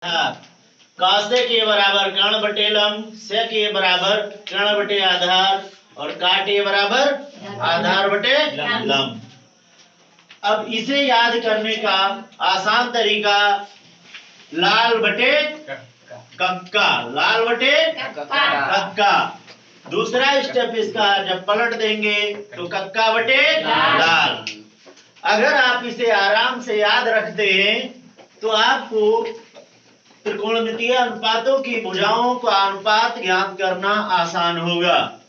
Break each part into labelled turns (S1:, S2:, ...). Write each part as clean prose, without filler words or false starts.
S1: हाँ, कासे के बराबर कर्ण बटे लंब, से के बराबर कर्ण बटे आधार और काटे बराबर आधार बटे लंब। अब इसे याद करने का आसान तरीका लाल बटे कक्का, लाल बटे कक्का। दूसरा स्टेप इसका जब पलट देंगे तो कक्का बटे लाल। अगर आप इसे आराम से याद रखते हैं तो आपको त्रिकोणमितीय अनुपातों की भुजाओं का अनुपात ज्ञात करना आसान होगा।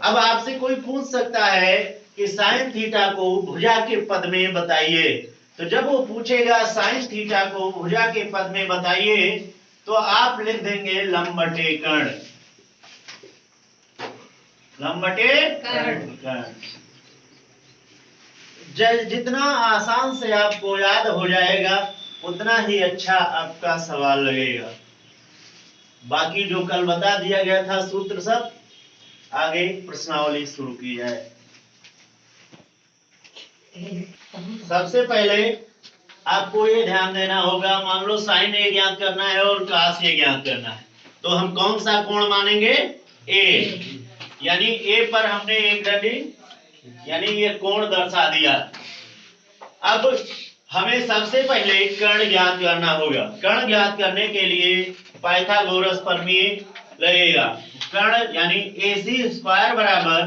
S1: अब आपसे कोई पूछ सकता है कि साइन थीटा को भुजा के पद में बताइए, तो जब वो पूछेगा साइन थीटा को भुजा के पद में बताइए तो आप लिख देंगे लंब बटे कर्ण, लंब बटे कर्ण। जितना आसान से आपको याद हो जाएगा उतना ही अच्छा आपका सवाल लगेगा। बाकी जो कल बता दिया गया था सूत्र सब आगे प्रश्नावली शुरू की जाए। सबसे पहले आपको ये ध्यान देना होगा, मान लो साइन ए ज्ञात करना है और कास ए ज्ञात करना है, तो हम कौन सा कोण मानेंगे? ए। यानी ए पर हमने एक डाली, यानी ये कोण दर्शा दिया। अब हमें सबसे पहले कर्ण ज्ञात करना होगा। कर्ण ज्ञात करने के लिए पाइथागोरस प्रमेय लगेगा। कर्ण यानी AC स्क्वायर बराबर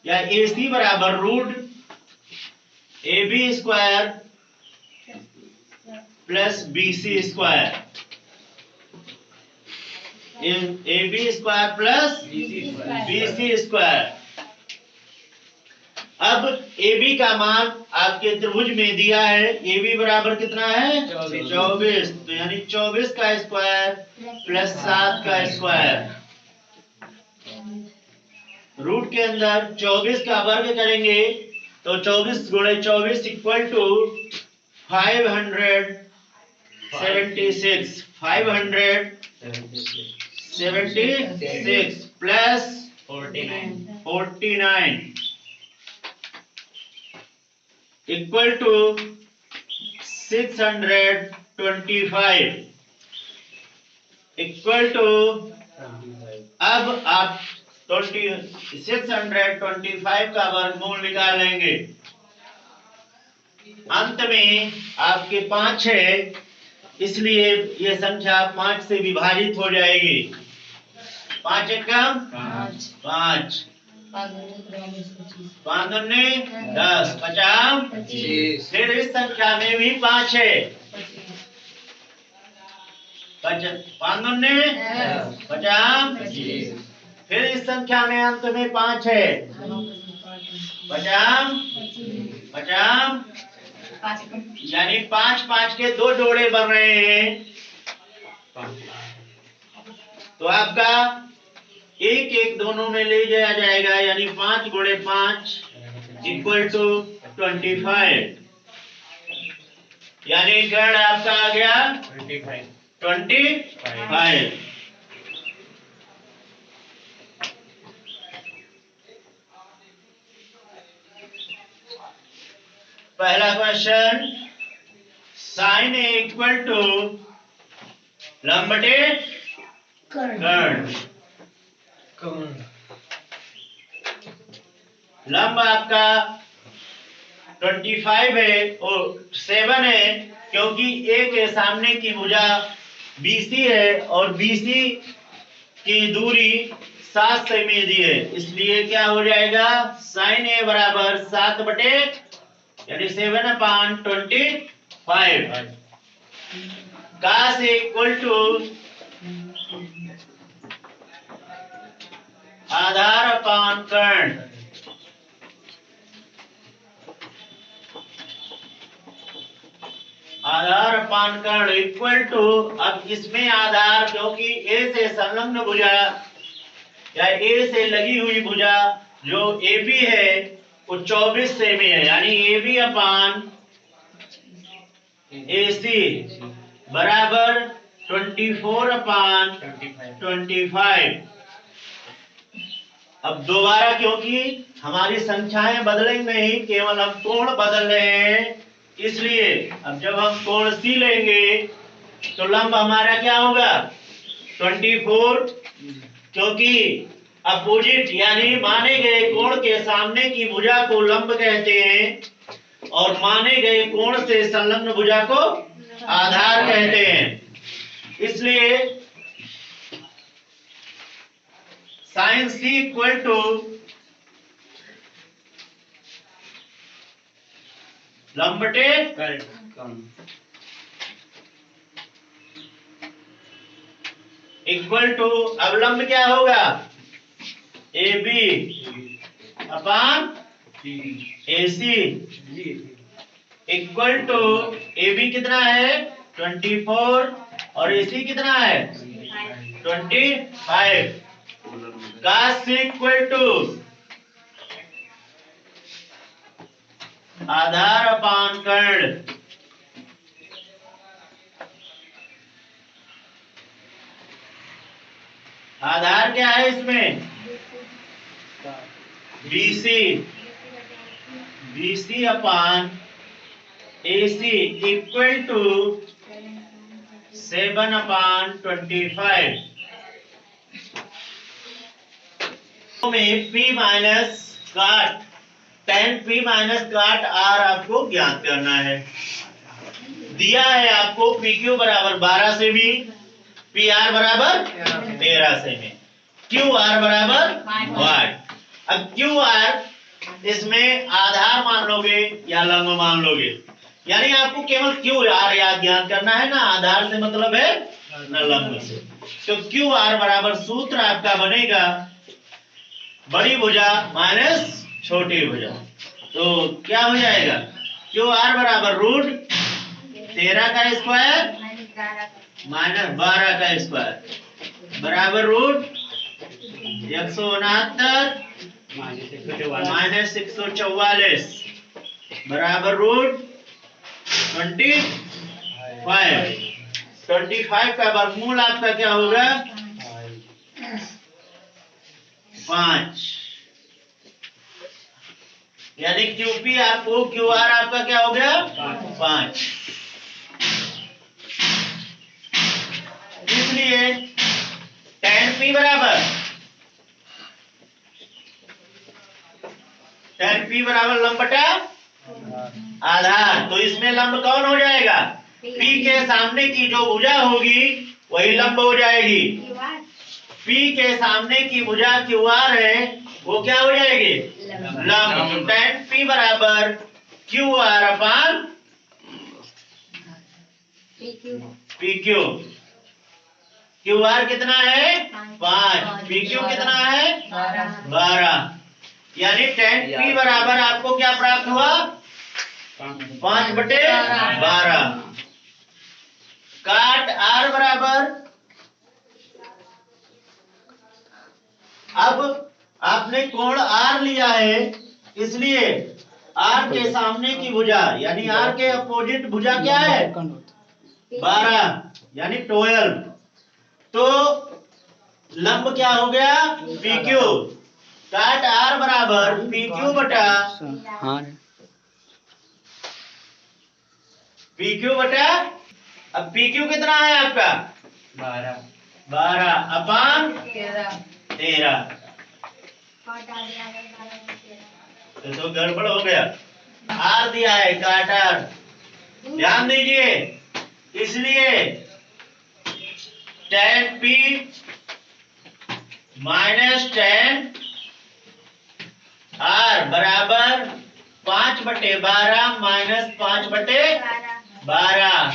S1: या AC बराबर root AB square plus BC square, AB square plus BC square. अब AB का मान आपके त्रिभुज में दिया है, AB बराबर कितना है? 24। तो यानी 24 का स्क्वायर प्लस 7 का स्क्वायर, रूट के अंदर 24 का वर्ग करेंगे तो 24 गुणे 24 equal to 576, 576 plus 49 equal to 625 equal to, अब आप 625 का वर्गमूल निकाल लेंगे। अंत में आपके 5 है, इसलिए ये संख्या 5 से विभाजित हो जाएगी। 5 एकम 5, 5 दूनी 10, 50 25। फिर इस संख्या में भी 5 है, 5 दूनी 50 25। फिर इस संख्या में अंत में 5 है, 50 50, यानी 5 5 के 2 जोड़े बन रहे हैं। तो आपका 1 1 दोनों में ले जाया जाएगा, यानी 5 गुणे 5 इक्वल टू 25, यानी कर्ण आपका आ गया 25। पहला question, sine A equal to लंब बटे कर्ण। लंब आपका 25 है और 7 है, क्योंकि ए के सामने की भुजा BC है और BC की दूरी 7 सेमी दी है, इसलिए क्या हो जाएगा? साइन ए बराबर 7 बटे यानी 7/25। कास इक्वल टू आधार अपान कर्ण। आधार अपान कर्ण इक्वल टू, अब इसमें आधार क्योंकि ए से संलग्न भुजा या ए से लगी हुई भुजा जो AB है वो 24 सेमी है, यानी AB अपान AC बराबर 24/25। अब दोबारा, क्योंकि हमारी संख्याएं बदलेंगी नहीं, केवल हम कोण बदल रहे हैं, इसलिए अब जब हम कोण C लेंगे तो लंब हमारा क्या होगा 24, क्योंकि अपोजिट यानी माने गए कोण के सामने की भुजा को लंब कहते हैं और माने गए कोण से संलग्न भुजा को आधार कहते हैं। इसलिए साइन सी इक्वल टू लंब बटे इक्वल टू, अब लंब क्या होगा A B upon A C equal to A B कितना है 24 और ए सी कितना है 25। काश सी इक्वल टू आधार अपान कर्ण, आधार क्या है इसमें BC, BC upon AC equal to 7/25 में P माइनस काट tan P माइनस काट R आपको ज्ञात करना है। दिया है आपको PQ बराबर 12 से भी, PR बराबर 13 से में, QR बराबर 8। अब QR इसमें आधार मान लोगे या लंब मान लोगे, यानी आपको केवल QR याद ज्ञात करना है ना, आधार से मतलब है ना लंब से। तो QR बराबर सूत्र आपका बनेगा बड़ी भुजा माइनस छोटी भुजा, तो क्या हो जाएगा QR बराबर रूट 13 का स्क्वायर माइनस 12 का स्क्वायर बराबर रूट 169 माइनस 144 बराबर रूट 25 का वर्गमूल आपका क्या होगा 5, यानी QP आपको QR आपका क्या हो गया 5। इसलिए tan P बराबर लंब बटा आधार, तो इसमें लंब कौन हो जाएगा P के सामने की जो भुजा होगी वही लंब हो जाएगी। P के सामने की भुजा QR है वो क्या हो जाएगी लंब। tan P बराबर QR अपान PQ, QR कितना है 5, PQ कितना है 12, यानी tan P बराबर आपको क्या प्राप्त हुआ 5/12। काट R बराबर, अब आपने कोण R लिया है इसलिए R के सामने की भुजा यानी R के अपोजिट भुजा क्या है 12 यानी 12, तो लंब क्या हो गया PQ। काट R बराबर PQ बटा अब PQ कितना है आपका 12 अपान 13, तो गड़बड़ हो गया। R दिया है काट R, ध्यान दीजिए, इसलिए tan P minus tan R बराबर 5/12 माइनस 5/12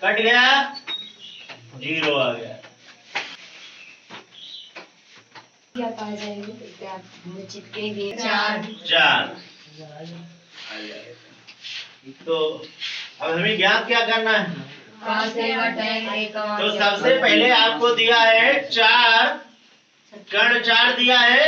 S1: कट गया 0 आ गया। चार, तो अब हमें ज्ञात क्या करना है, तो सबसे पहले आपको दिया है 4, कर्ण 4 दिया है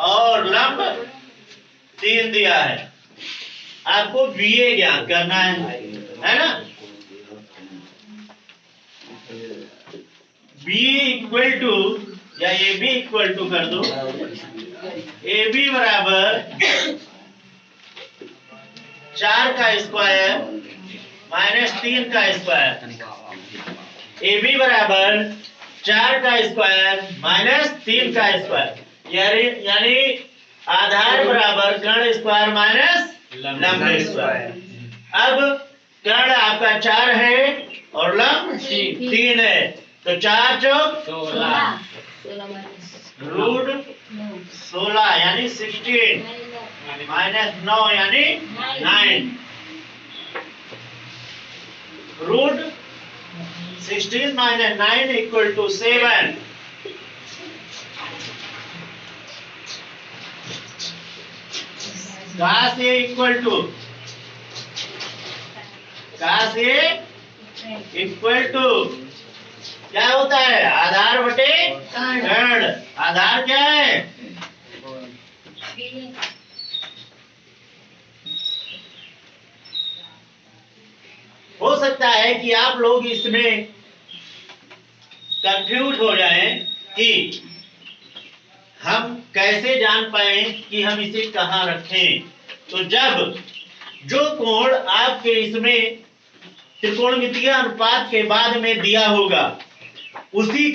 S1: और लंब 3 दिया है, आपको BA ज्ञात करना है ना। B इक्वल टू या AB इक्वल टू कर दो, AB बराबर 4 का स्क्वायर माइनस 3 का स्क्वायर, AB बराबर 4 का स्क्वायर माइनस 3 का स्क्वायर, यानी आधार बराबर कर्ण स्क्वायर माइनस लंब स्क्वायर। अब कर्ण आपका 4 है और लंब 3 है, तो 4 चौक 16, रूट 16 यानी 16 माइनस 9 यानी 9, रूट 16 माइनस 9 इक्वल टू 7। कहाँ से इक्वल टू, कहाँ से इक्वल टू क्या होता है, आधार बटे कर्ण। आधार क्या है, हो सकता है कि आप लोग इसमें कंफ्यूज हो जाएं कि हम कैसे जान पाए कि हम इसे कहाँ रखें। तो जब जो कोण आपके इसमें त्रिकोणमितीय अनुपात के बाद में दिया होगा उसी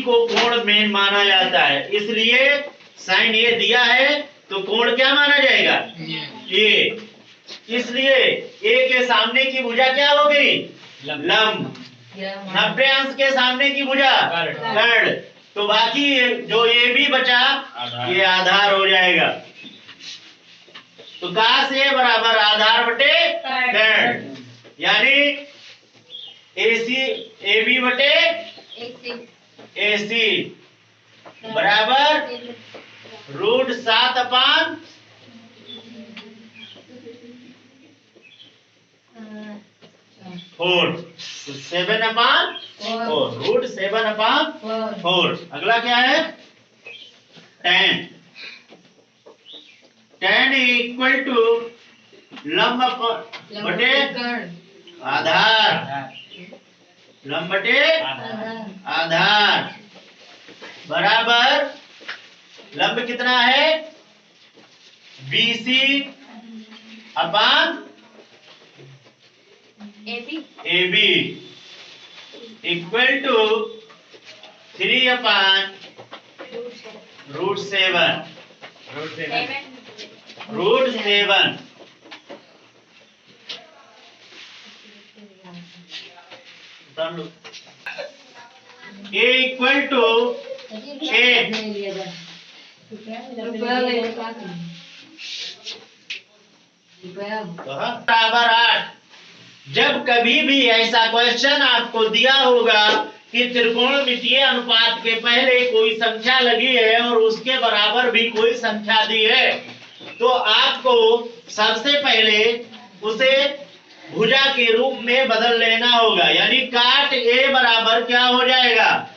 S1: को कोण में माना जाता है। इसलिए साइन ये दिया है तो कोण क्या माना जाएगा, ये। इसलिए ए के सामने की भुजा क्या हो गई, लंब। 90 अंश के सामने की भुजा कर्ण, तो बाकी जो ये भी बचा ये आधार हो जाएगा। तो का से बराबर आधार बटे कर्ण, यानी AC AB बटे AC बराबर रूट 7 अपान 4, 7 अपान 4, रूट 7 अपान 4। अगला क्या है, tan, tan इक्वल टू लंब बटे आधार, लंब बटे आधार बराबर लंब कितना है, BC upon AB equal to 3 upon root 7, root 7। A equal to 8, बराबर 8। जब कभी भी ऐसा क्वेश्चन आपको दिया होगा कि त्रिकोणमितीय अनुपात के पहले कोई संख्या लगी है और उसके बराबर भी कोई संख्या दी है, तो आपको सबसे पहले उसे भुजा के रूप में बदल लेना होगा। यानी काट A बराबर क्या हो जाएगा,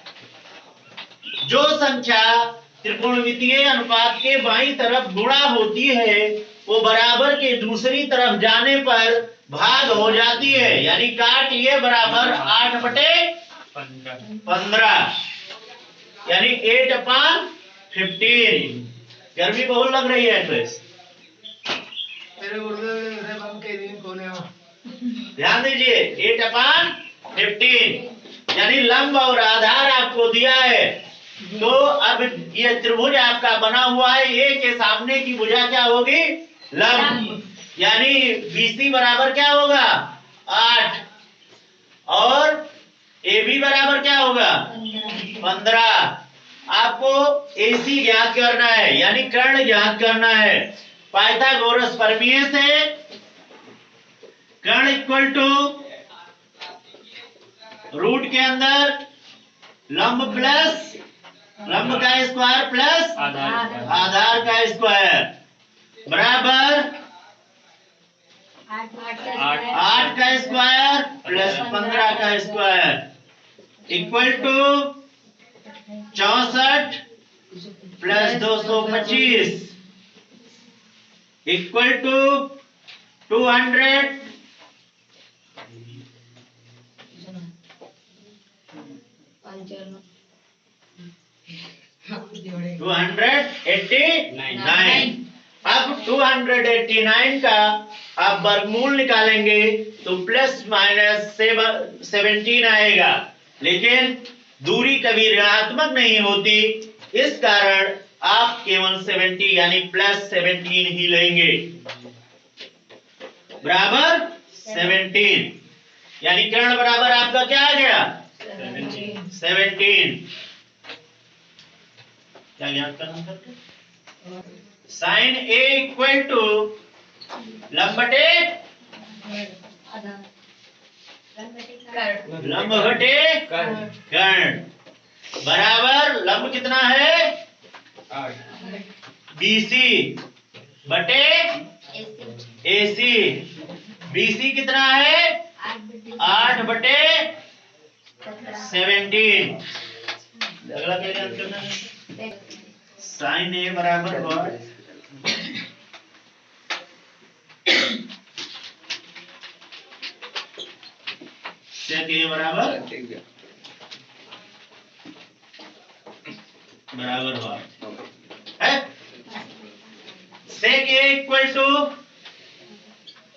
S1: जो संख्या त्रिकोणमितीय अनुपात के बाईं तरफ गुणा होती है वो बराबर के दूसरी तरफ जाने पर भाग हो जाती है। यानी काट ये बराबर 8 बटे 15, यानी 8 अपान 15। गर्मी बहुत लग रही है ध्यान दीजिए, 8 अपान 15, यानी लंब और आधार आपको दिया है। तो अब ये त्रिभुज आपका बना हुआ है, ए के सामने की भुजा क्या होगी, लंब, यानी BC बराबर क्या होगा 8 और AB बराबर क्या होगा 15। आपको AC ज्ञात करना है, यानी कर्ण ज्ञात करना है। पाइथागोरस प्रमेय से कर्ण इक्वल टू रूट के अंदर लंब प्लस लंब का स्क्वायर प्लस आधार का स्क्वायर बराबर 8 का स्क्वायर प्लस 15 का square equal to 64 plus 225 equal to 200 289। अब 289 का आप वर्गमूल निकालेंगे तो प्लस माइनस 17 आएगा, लेकिन दूरी कभी ऋणात्मक नहीं होती, इस कारण आप केवल 70 यानी प्लस 17 ही लेंगे, बराबर 17, यानी कर्ण बराबर आपका क्या आ गया 17। क्या याद करना करके साइन ए इक्वल टू लंब बटे कर्ण बराबर लंब कितना है बीसी बटे एसी। बीसी कितना है 8 बटे 17। अगला क्या याद करना है साइन ए बराबर हुआ सेक ए बराबर हुआ है सेक ए इक्वल टू,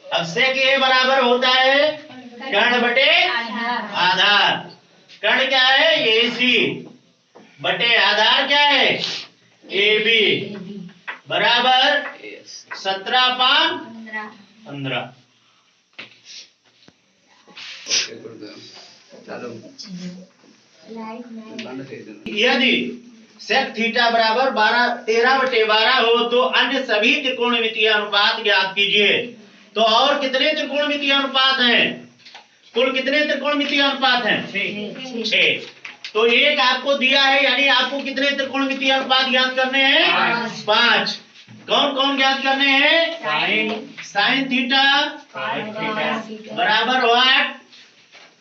S1: अब सेक ए बराबर होता है कर्ण बटे आधार। कर्ण क्या है एसी बटे आधार क्या है एबी बराबर 17/15। यदि सेक थीटा बराबर 13/12 हो तो अन्य सभी त्रिकोणमितीय अनुपात ज्ञात कीजिए। तो और कितने त्रिकोणमितीय अनुपात हैं, कुल कितने त्रिकोणमितीय अनुपात हैं 6। तो एक आपको दिया है, यानी आपको कितने त्रिकोणमितीय अनुपात ज्ञात करने हैं 5। कौन कौन ज्ञात करने हैं साइन थीटा बराबर व्हाट,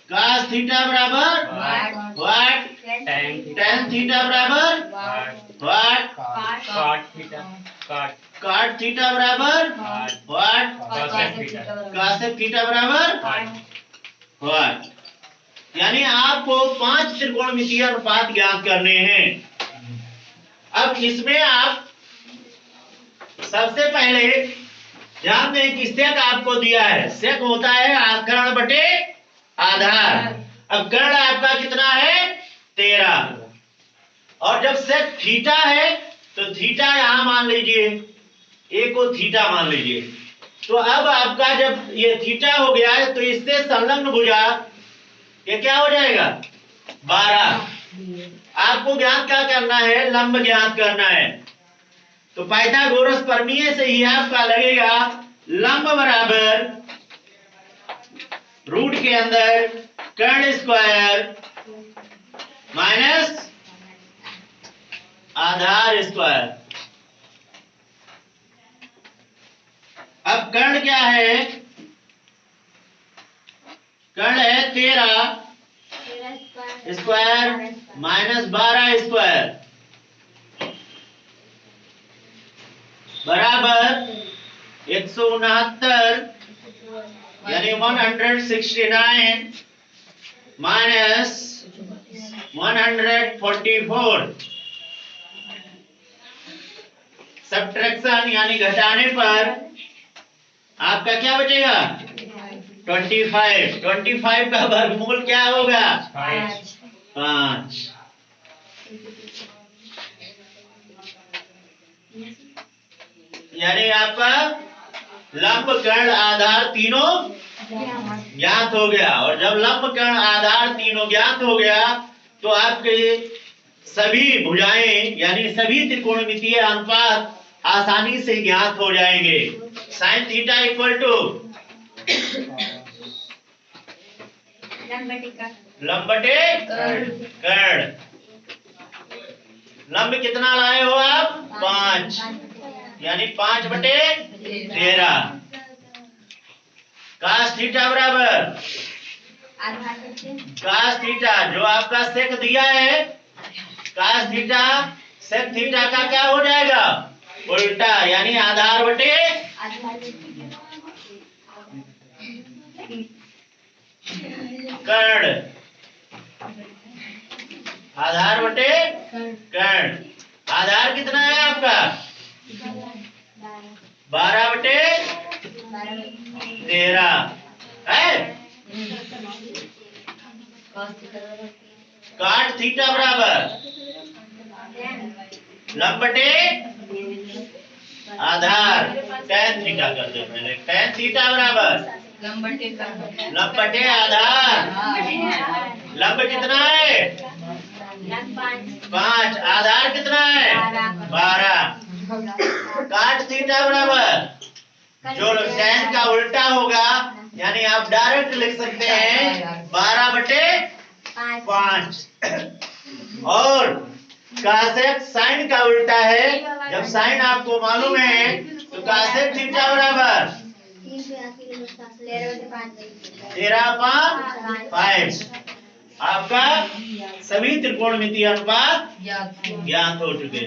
S1: कास थीटा बराबर व्हाट, टेन थीटा बराबर व्हाट, काट थीटा बराबर व्हाट, कासेक थीटा बराबर व्हाट। यानी आपको 5 त्रिकोणमितीय अनुपात ज्ञात करने हैं। अब इसमें आप सबसे पहले ध्यान दें कि सेक आपको दिया है, सेक होता है कर्ण बटे आधार। अब कर्ण आपका कितना है 13, और जब सेक थीटा है तो थीटा यहां मान लीजिए, ए को थीटा मान लीजिए। तो अब आपका जब ये थीटा हो गया है तो इससे संलग्न भुजा ये क्या हो जाएगा 12। आपको ज्ञात क्या करना है लंब ज्ञात करना है। तो पाइथागोरस प्रमेय से ही आपका लगेगा लंब बराबर रूट के अंदर कर्ण स्क्वायर माइनस आधार स्क्वायर। अब कर्ण क्या है, कर्ण है 13 स्क्वायर माइनस 12 स्क्वायर बराबर 169 यानी 169 माइनस 144। सब्ट्रैक्शन यानी घटाने पर आपका क्या बचेगा 25। 25 का वर्गमूल क्या होगा 5। यानी आपका लंब कर्ण आधार तीनों ज्ञात हो गया। और जब लंब कर्ण आधार तीनों ज्ञात हो गया तो आपके सभी भुजाएं यानी सभी त्रिकोणमितीय अनुपात आसानी से ज्ञात हो जाएंगे। साइन थीटा इक्वल टू लंब बटे कर्ण। लंब कितना लाए हो आप 5, यानी 5 बटे 13। कास थीटा बराबर कास थीटा जो आपका सेक दिया है, कास थीटा सेक थीटा का क्या हो जाएगा उल्टा, यानी आधार बटे कर्ण। आधार बटे कर्ण। आधार कितना है आपका 12 बटे 13 है। काट थीटा बराबर लंब बटे आधार tan थीटा कर दो पहले। tan थीटा बराबर लंब बटे आधार। लंब कितना है 5, आधार कितना है 12। काट थीटा बराबर जो tan का उल्टा होगा, यानी आप डायरेक्ट लिख सकते हैं 12 बटे 5। और कासेक साइन का उल्टा है, जब साइन आपको मालूम है तो कासेक थीटा बराबर 13/5। आपका सभी त्रिकोणमितीय अनुपात ज्ञात हो चुके।